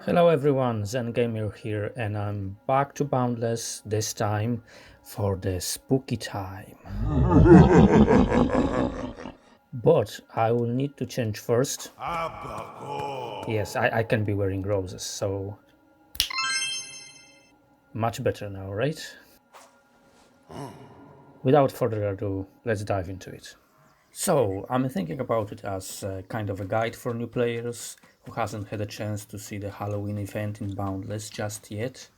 Hello everyone, Zen Gamer here, and I'm back to Boundless, this time for the spooky time. But I will need to change first. Yes, I can be wearing roses, so much better now, right? Without further ado, let's dive into it. So, I'm thinking about it as kind of a guide for new players who hasn't had a chance to see the Halloween event in Boundless just yet.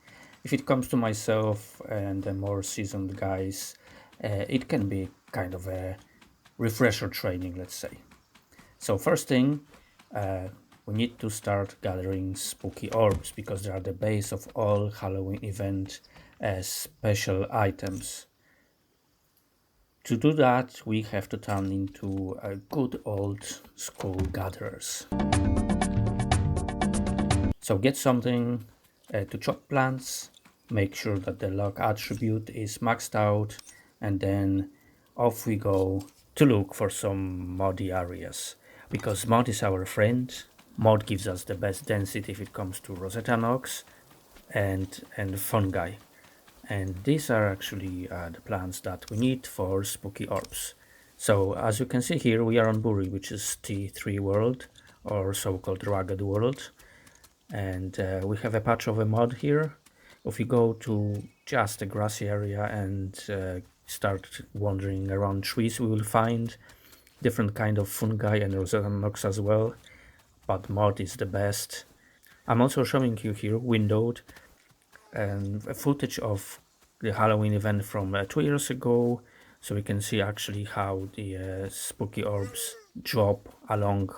If it comes to myself and the more seasoned guys, it can be kind of a refresher training, let's say. So first thing, uh, we need to start gathering spooky orbs because they are the base of all Halloween event special items. To do that, we have to turn into a good old school gatherers. So get something to chop plants, make sure that the luck attribute is maxed out, and then off we go to look for some muddy areas. Because mud is our friend, mud gives us the best density if it comes to Rosetta Nox and fungi. And these are actually the plants that we need for spooky orbs. So as you can see here, we are on Buri, which is T3 world, or so-called rugged world. And we have a patch of a mud here. If we go to just a grassy area and start wandering around trees, we will find different kind of fungi and Rosetta Nox as well, but mud is the best. I'm also showing you here, windowed, a footage of the Halloween event from 2 years ago, so we can see actually how the spooky orbs drop along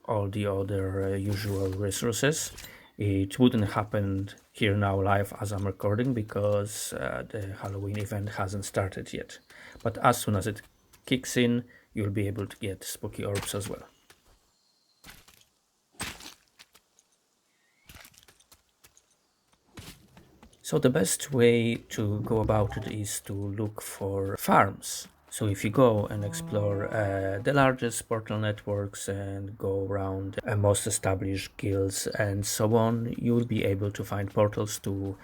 all the other usual resources. It wouldn't happen here now live as I'm recording because the Halloween event hasn't started yet. But as soon as it kicks in, you'll be able to get spooky orbs as well. So the best way to go about it is to look for farms. So if you go and explore the largest portal networks and go around most established guilds and so on, you will be able to find portals to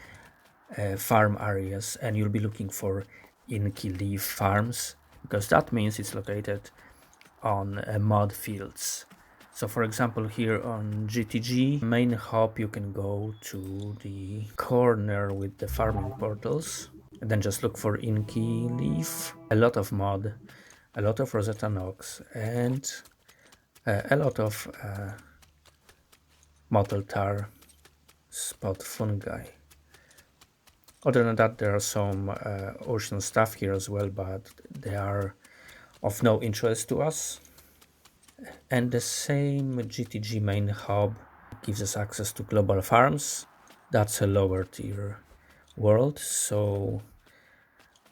farm areas, and you'll be looking for inky leaf farms because that means it's located on mud fields. So for example, here on GTG main hub, you can go to the corner with the farming portals and then just look for inky leaf, a lot of mud, a lot of Rosetta Nox, and a lot of mottle tar spot fungi. Other than that, there are some ocean stuff here as well, but they are of no interest to us. And the same GTG main hub gives us access to global farms. That's a lower tier world, so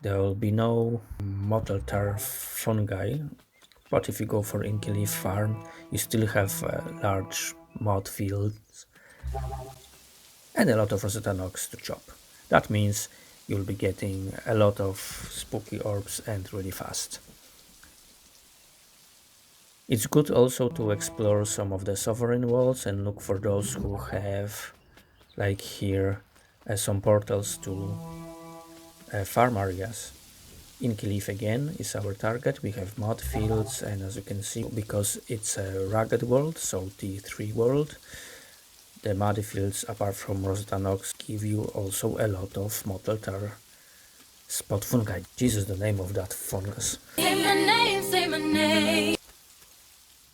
there will be no mottle tar fungi. But if you go for Inky Leaf Farm, you still have large mud fields and a lot of Rosetta Nox to chop. That means you'll be getting a lot of spooky orbs and really fast. It's good also to explore some of the sovereign walls and look for those who have, like here, some portals to farm areas. Inky Leaf again is our target. We have mud fields, and as you can see, because it's a rugged world, so T3 world, the muddy fields, apart from Rosetta Nox, give you also a lot of mottle tar spot fungi. Jesus, the name of that fungus. Say my name, say my name.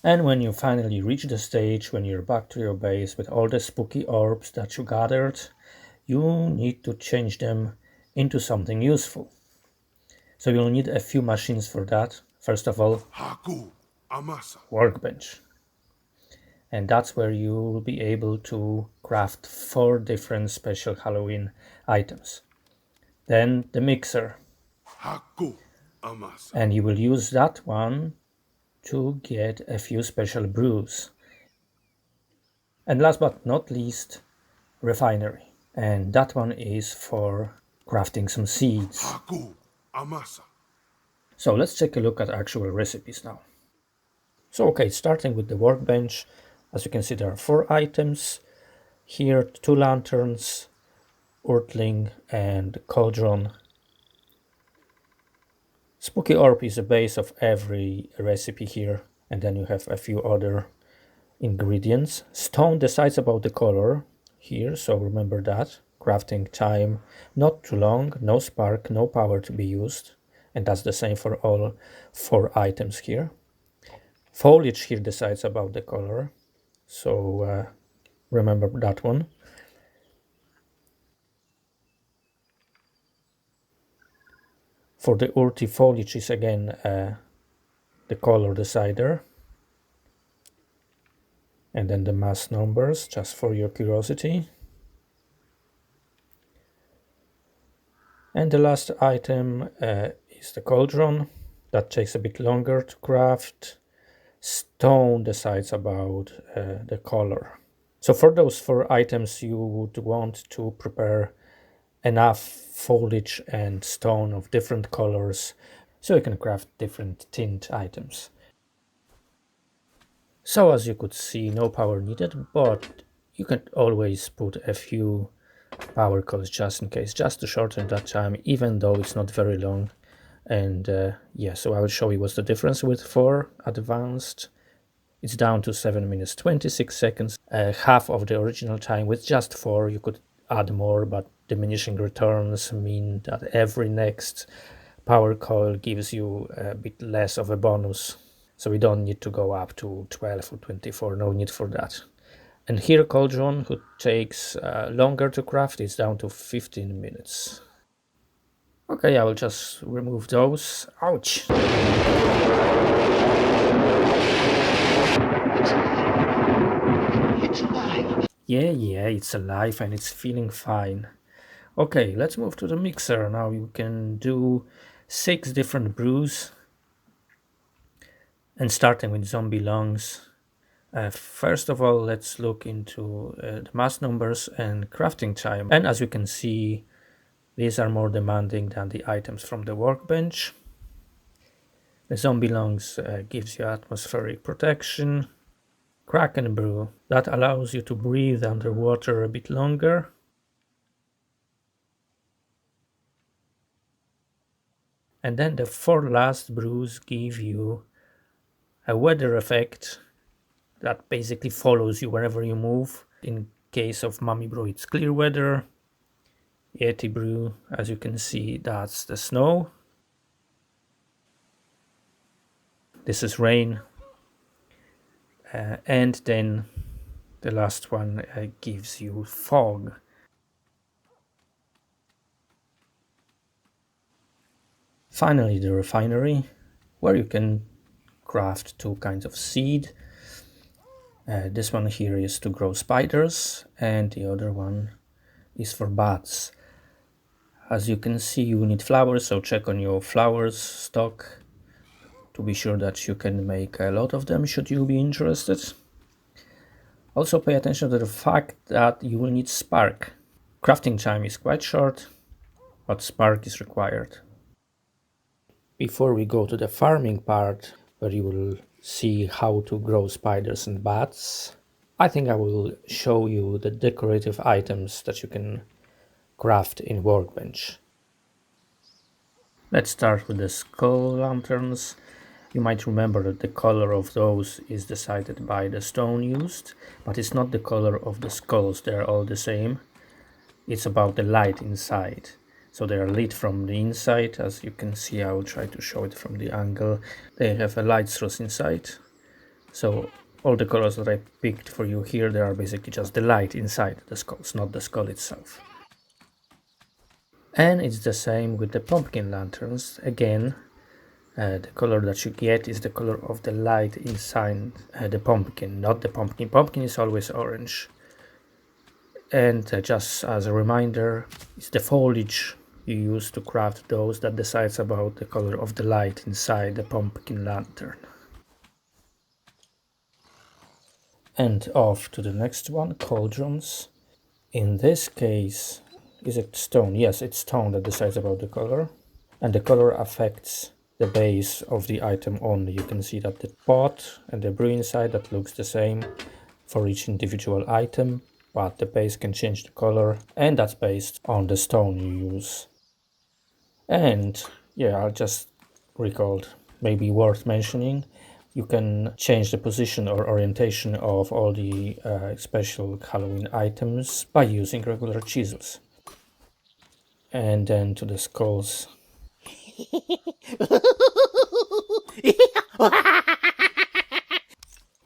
And when you finally reach the stage, when you're back to your base with all the spooky orbs that you gathered, you need to change them into something useful. So you'll need a few machines for that. First of all, workbench. And that's where you will be able to craft 4 different special Halloween items. Then the mixer. And you will use that one to get a few special brews. And last but not least, refinery. And that one is for crafting some seeds. So let's take a look at actual recipes now. So okay, starting with the workbench, as you can see there are 4 items. Here, 2 lanterns, Earthling, and cauldron. Spooky orb is the base of every recipe here, and then you have a few other ingredients. Stone decides about the color here, so remember that. Crafting time, not too long, no spark, no power to be used, and that's the same for all 4 items here. Foliage here decides about the color, so remember that one. For the earthy foliage is again the color decider. And then the mass numbers, just for your curiosity. And the last item is the cauldron. That takes a bit longer to craft. Stone decides about the color. So for those 4 items, you would want to prepare enough foliage and stone of different colors so you can craft different tint items. So as you could see, no power needed, but you can always put a few power coils just in case, just to shorten that time, even though it's not very long. And yeah, so I will show you what's the difference with 4 advanced. It's down to 7 minutes 26 seconds, half of the original time. With just 4 you could add more, but diminishing returns mean that every next power coil gives you a bit less of a bonus. So we don't need to go up to 12 or 24, no need for that. And here cauldron, who takes longer to craft, is down to 15 minutes. Okay, I will just remove those. Ouch! Yeah, it's alive and it's feeling fine. Okay, let's move to the mixer. Now you can do 6 different brews. And starting with zombie lungs. First of all, let's look into the mass numbers and crafting time. And as you can see, these are more demanding than the items from the workbench. The zombie lungs gives you atmospheric protection. Kraken brew, that allows you to breathe underwater a bit longer. And then the 4 last brews give you a weather effect that basically follows you wherever you move. In case of Mummy Brew, it's clear weather. Yeti Brew, as you can see, that's the snow. This is rain. And then the last one gives you fog. Finally, the refinery, where you can craft 2 kinds of seed. This one here is to grow spiders, and the other one is for bats. As you can see, you need flowers, so check on your flowers stock to be sure that you can make a lot of them should you be interested. Also pay attention to the fact that you will need spark. Crafting time is quite short, but spark is required. Before we go to the farming part, where you will see how to grow spiders and bats, I think I will show you the decorative items that you can craft in Workbench. Let's start with the skull lanterns. You might remember that the color of those is decided by the stone used, but it's not the color of the skulls, they're all the same. It's about the light inside. So they are lit from the inside, as you can see. I will try to show it from the angle. They have a light source inside. So all the colors that I picked for you here, they are basically just the light inside the skulls, not the skull itself. And it's the same with the pumpkin lanterns. Again, the color that you get is the color of the light inside the pumpkin, not the pumpkin. Pumpkin is always orange. And just as a reminder, it's the foliage you use to craft those that decides about the color of the light inside the pumpkin lantern. And off to the next one, cauldrons. In this case, is it stone? Yes, it's stone that decides about the color. And the color affects the base of the item only. You can see that the pot and the brew inside, that looks the same for each individual item. but the base can change the color, and that's based on the stone you use. And yeah, I just recalled, maybe worth mentioning, you can change the position or orientation of all the special Halloween items by using regular chisels. And then to the skulls.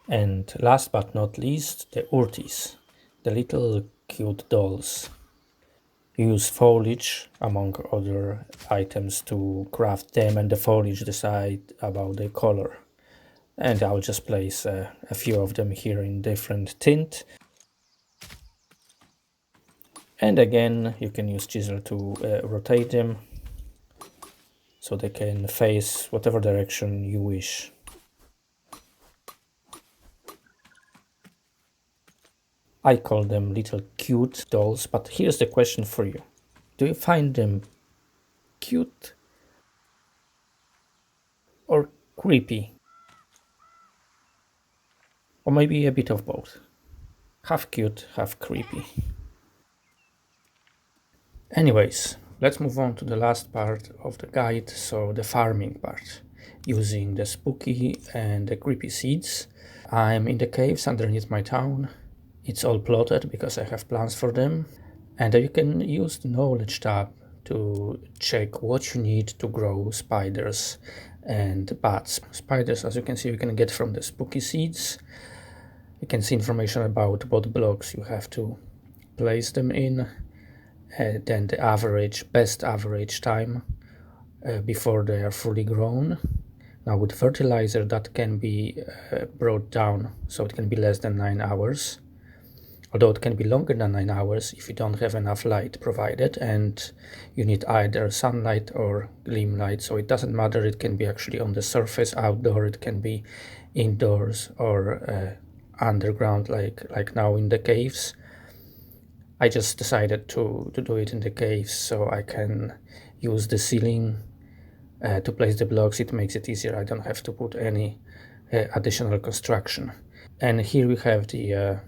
And last but not least, the urtis, the little cute dolls. Use foliage among other items to craft them, and the foliage decide about the color. And I'll just place a few of them here in different tint. And again, you can use chisel to rotate them so they can face whatever direction you wish. I call them little cute dolls, but here's the question for you. Do you find them cute or creepy? Or maybe a bit of both. Half cute, half creepy. Anyways, let's move on to the last part of the guide, so the farming part, using the spooky and the creepy seeds. I'm in the caves underneath my town. It's all plotted because I have plans for them, and you can use the knowledge tab to check what you need to grow spiders and bats. Spiders, as you can see, you can get from the spooky seeds. You can see information about what blocks you have to place them in, then the best average time before they are fully grown. Now with fertilizer that can be brought down, so it can be less than 9 hours, although it can be longer than 9 hours if you don't have enough light provided and you need either sunlight or gleam light. So it doesn't matter, it can be actually on the surface, outdoor, it can be indoors or underground, like now in the caves. I just decided to do it in the caves so I can use the ceiling to place the blocks. It makes it easier. I don't have to put any additional construction. And here we have the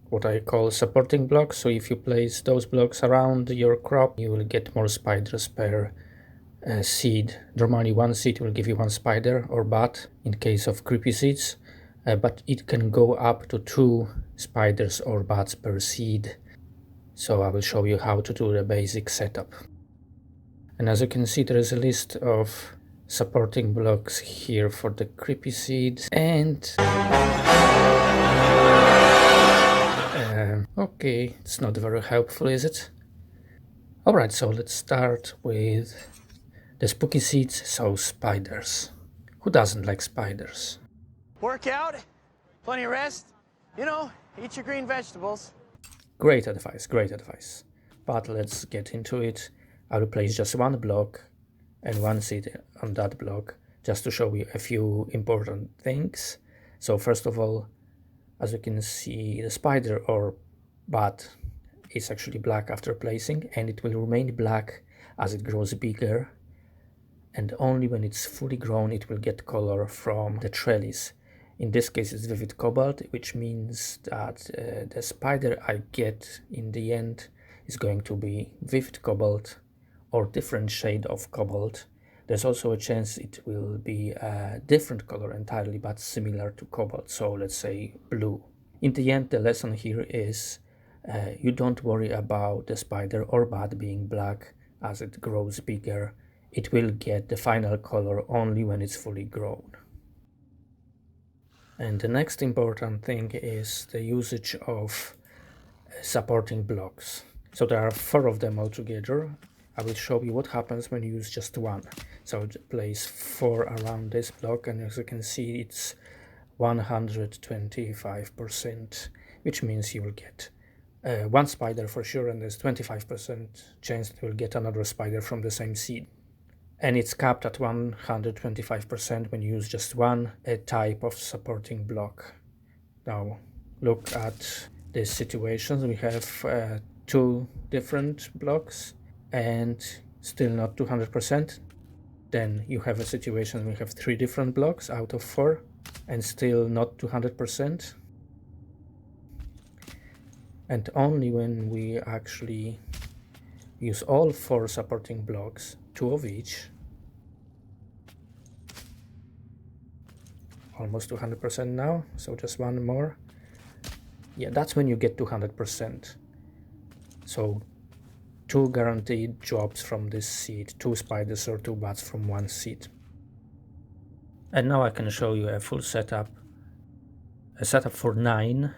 what I call supporting blocks. So if you place those blocks around your crop, you will get more spiders per seed. Normally one seed will give you one spider or bat in case of creepy seeds, but it can go up to 2 spiders or bats per seed. So I will show you how to do the basic setup. And as you can see, there is a list of supporting blocks here for the creepy seeds. And okay, it's not very helpful, is it? Alright, so let's start with the spooky seeds, so spiders. Who doesn't like spiders? Work out, plenty of rest, eat your green vegetables. Great advice, great advice. But let's get into it. I will place just one block and one seed on that block just to show you a few important things. So first of all, as you can see, the spider or bat is actually black after placing, and it will remain black as it grows bigger, and only when it's fully grown it will get color from the trellis. In this case it's vivid cobalt, which means that the spider I get in the end is going to be vivid cobalt or different shade of cobalt. There's also a chance it will be a different color entirely but similar to cobalt, so let's say blue. In the end, the lesson here is you don't worry about the spider or bat being black as it grows bigger. It will get the final color only when it's fully grown. And the next important thing is the usage of supporting blocks. So there are 4 of them altogether. I will show you what happens when you use just one. So place 4 around this block, and as you can see it's 125%, which means you will get one spider for sure, and there's 25% chance that you will get another spider from the same seed. And it's capped at 125% when you use just one type of supporting block. Now look at this situation. We have 2 different blocks and still not 200%. Then you have a situation we have 3 different blocks out of 4 and still not 200%. And only when we actually use all 4 supporting blocks, 2 of each, almost 200% now, so just one more. Yeah, that's when you get to 100%. So 2 guaranteed jobs from this seed, 2 spiders or 2 bats from 1 seed. And now I can show you a full setup, a setup for 9.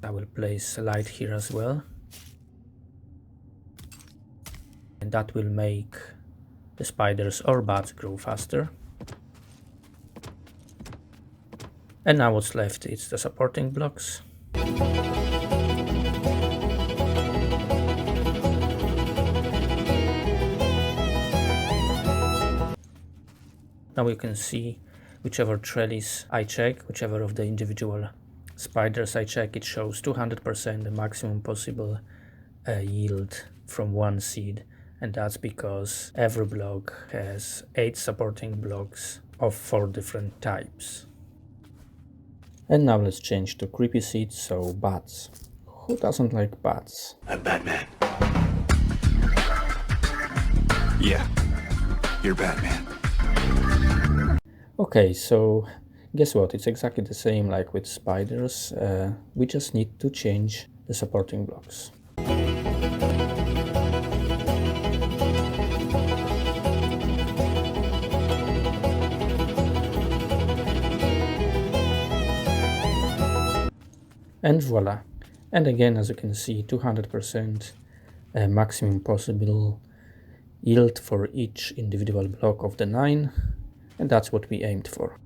I will place a light here as well. And that will make the spiders or bats grow faster. And now what's left is the supporting blocks. Now you can see whichever trellis I check, whichever of the individual spiders I check, it shows 200% the maximum possible yield from 1 seed. And that's because every block has 8 supporting blocks of 4 different types. And now let's change to creepy seeds, so bats. Who doesn't like bats? I'm Batman. Yeah, you're Batman. Okay, so guess what? It's exactly the same like with spiders. We just need to change the supporting blocks. And voila. And again, as you can see, 200% maximum possible yield for each individual block of the 9. And that's what we aimed for.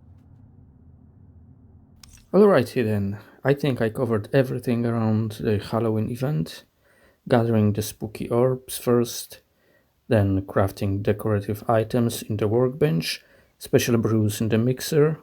Alrighty then, I think I covered everything around the Halloween event. Gathering the spooky orbs first, then crafting decorative items in the workbench, special brews in the mixer,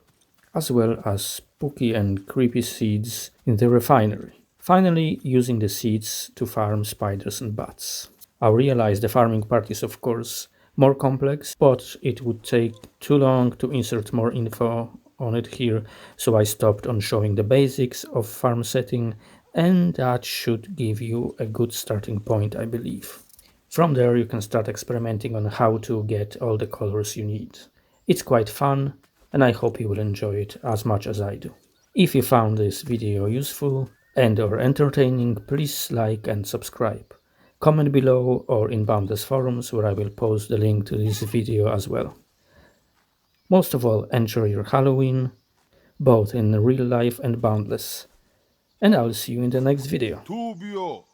as well as spooky and creepy seeds in the refinery. Finally, using the seeds to farm spiders and bats. I realize the farming part is of course more complex, but it would take too long to insert more info on it here, so I stopped on showing the basics of farm setting, and that should give you a good starting point, I believe. From there you can start experimenting on how to get all the colors you need. It's quite fun, and I hope you will enjoy it as much as I do. If you found this video useful and or entertaining, please like and subscribe. Comment below or in Boundless forums, where I will post the link to this video as well. Most of all, enjoy your Halloween, both in real life and Boundless. And I'll see you in the next video. Tubio.